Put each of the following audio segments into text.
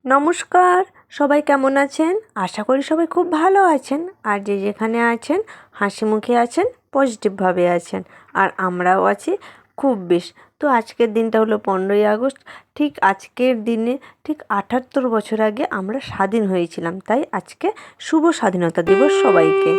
নমস্কার, সবাই কেমন আছেন? আশা করি সবাই খুব ভালো আছেন। আর যে যেখানে আছেন হাসি মুখে আছেন, পজিটিভভাবে আছেন। আর আমরাও আছি খুব বেশ। তো আজকের দিনটা হলো 15ই আগস্ট। ঠিক আজকের দিনে ঠিক 78 বছর আগে আমরা স্বাধীন হয়েছিলাম। তাই আজকে শুভ স্বাধীনতা দিবস সবাইকে।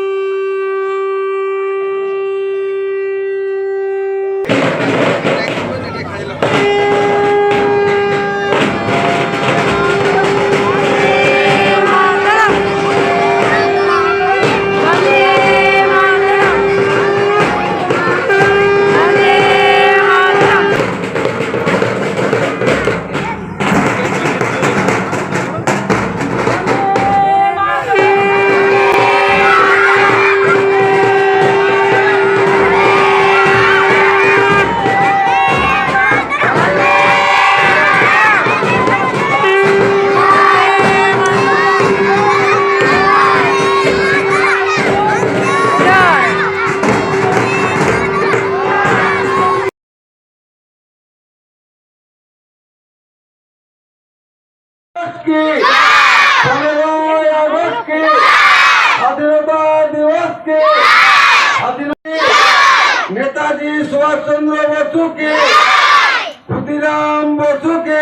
नेताजी सुभाष चंद्र बसु के खुदीराम बसु के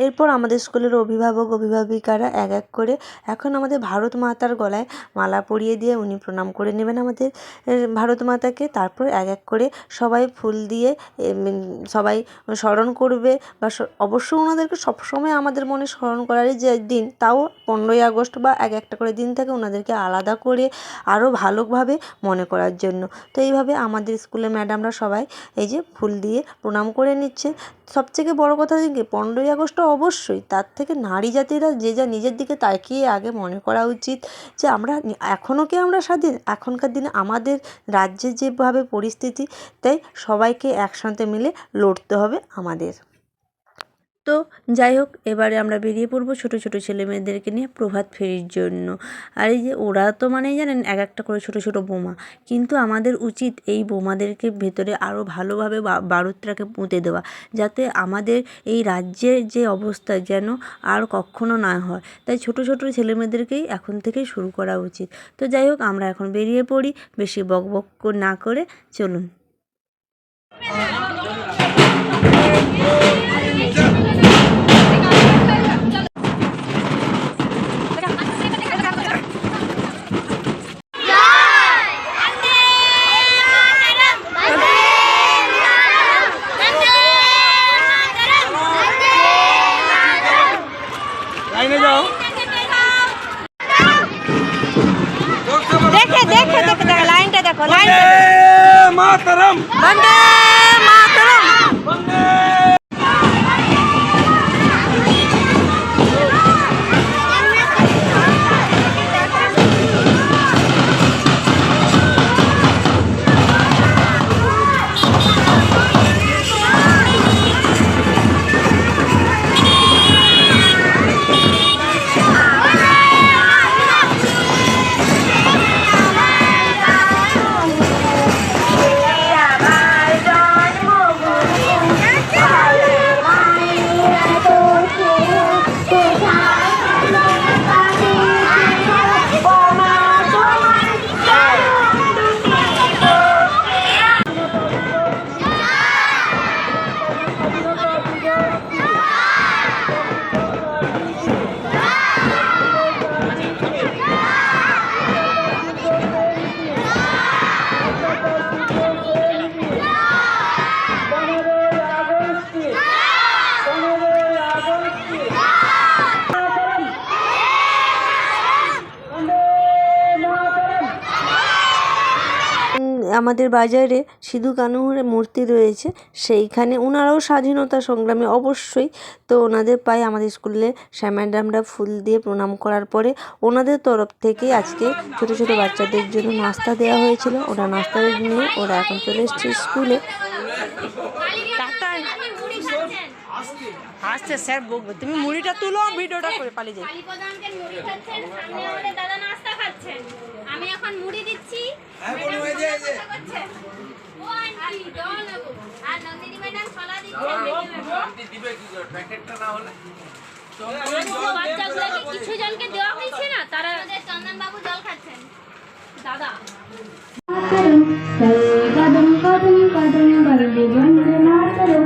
এরপর আমাদের স্কুলের অভিভাবক অভিভাবিকারা এক এক করে এখন আমাদের ভারত মাতার গলায় মালা পরিয়ে দিয়ে উনি প্রণাম করে নেবেন আমাদের ভারত মাতাকে। তারপর এক এক করে সবাই ফুল দিয়ে সবাই স্মরণ করবে বা অবশ্যই ওনাদেরকে সবসময় আমাদের মনে স্মরণ করারই যে দিন, তাও 15ই আগস্ট বা এক একটা করে দিন থাকে ওনাদেরকে আলাদা করে আরও ভালোভাবে মনে করার জন্য। তো এইভাবে আমাদের স্কুলের ম্যাডামরা সবাই এই যে ফুল দিয়ে প্রণাম করে নিচ্ছে। সবথেকে বড় কথা যে 15ই আগস্ট অবশ্যই তার থেকে নারী জাতিরা যে যা নিজের দিকে তাকিয়ে আগে মনে করা উচিত যে আমরা এখনও কি আমরা স্বাধীন? এখনকার দিনে আমাদের রাজ্যের যেভাবে পরিস্থিতি, তাই সবাইকে একসাথে মিলে লড়তে হবে আমাদের। তো যাই হোক, এবারে আমরা বেরিয়ে পড়বো ছোটো ছোটো ছেলে মেয়েদেরকে নিয়ে প্রভাত ফেরির জন্য। আর এই যে ওরা তো মানেই জানেন এক একটা করে ছোটো ছোটো বোমা, কিন্তু আমাদের উচিত এই বোমাদেরকে ভেতরে আরও ভালোভাবে বারুদটাকে পুঁতে দেওয়া, যাতে আমাদের এই রাজ্যের যে অবস্থা যেন আর কখনো না হয়। তাই ছোটো ছোটো ছেলে মেয়েদেরকেই এখন থেকেই শুরু করা উচিত। তো যাই হোক, আমরা এখন বেরিয়ে পড়ি, বেশি বকবক না করে চলুন। লাইনটা দেখো, मातरम বন্দে মাতরম। আমাদের বাজারে সিধু কানুরের মূর্তি রয়েছে, সেইখানে ওনারাও স্বাধীনতা সংগ্রামী অবশ্যই। তো ওনাদের পায়ে আমাদের স্কুলে স্যার ম্যাডামরা ফুল দিয়ে প্রণাম করার পরে ওনাদের তরফ থেকে আজকে ছোটো ছোটো বাচ্চাদের জন্য নাস্তা দেওয়া হয়েছিল। ওরা নাস্তা নিয়ে ওরা এখন চলে এসছে স্কুলে। আসছে স্যার বকবে, তুমি মুড়িটা তুলো, ভিডিওটা করে পালিয়ে যাই। আমি এখন মুড়ি দিচ্ছি। আর নন্দিনী ম্যাডাম ছলা দিচ্ছে দিবে কি করে প্যাকেটটা না হলে বাচ্চাগুলোকে কিছু জনকে দেওয়া হয়েছে না, তারা আমাদের চন্দন বাবু জল খাচ্ছেন দাদা। कदम कदम कदम बंदे बंदे मातरो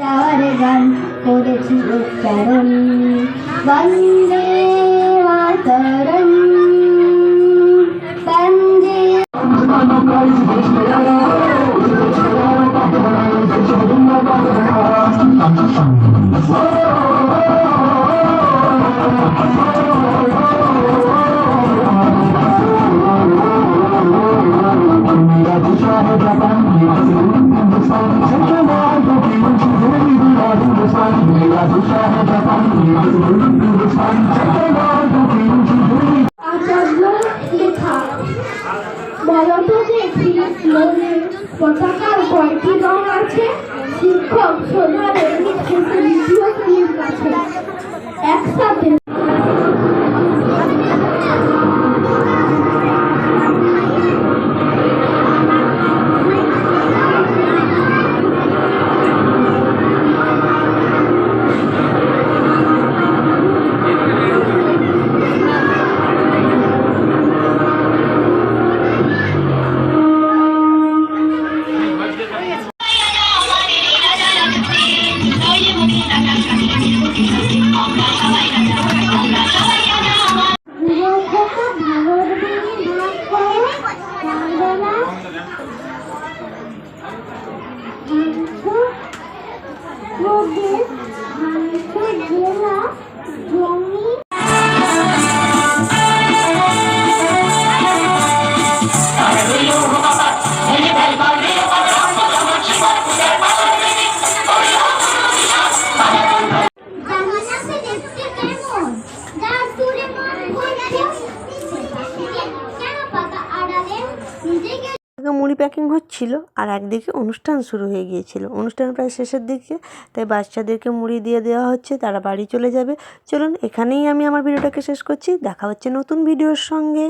যাওয়ার গান করেছি উচ্চারণ বন্দে মাতরম বন্দে আচার্য লেখা বলতো দেখি মনের পতাকার কয়টি রং আছে? শিক্ষক সোনারে লিখেছে দ্বিতীয় শ্রেণীর কাছে একসাথে জেলা জমি মুড়ি প্যাকিং হচ্ছিল আর একদিকে অনুষ্ঠান শুরু হয়ে গিয়েছিল। অনুষ্ঠান প্রায় শেষের দিকে, তাই বাচ্চাদেরকে মুড়ি দিয়ে দেওয়া হচ্ছে, তারা বাড়ি চলে যাবে। চলুন এখানেই আমি আমার ভিডিওটাকে শেষ করছি। দেখা হচ্ছে নতুন ভিডিওর সঙ্গে।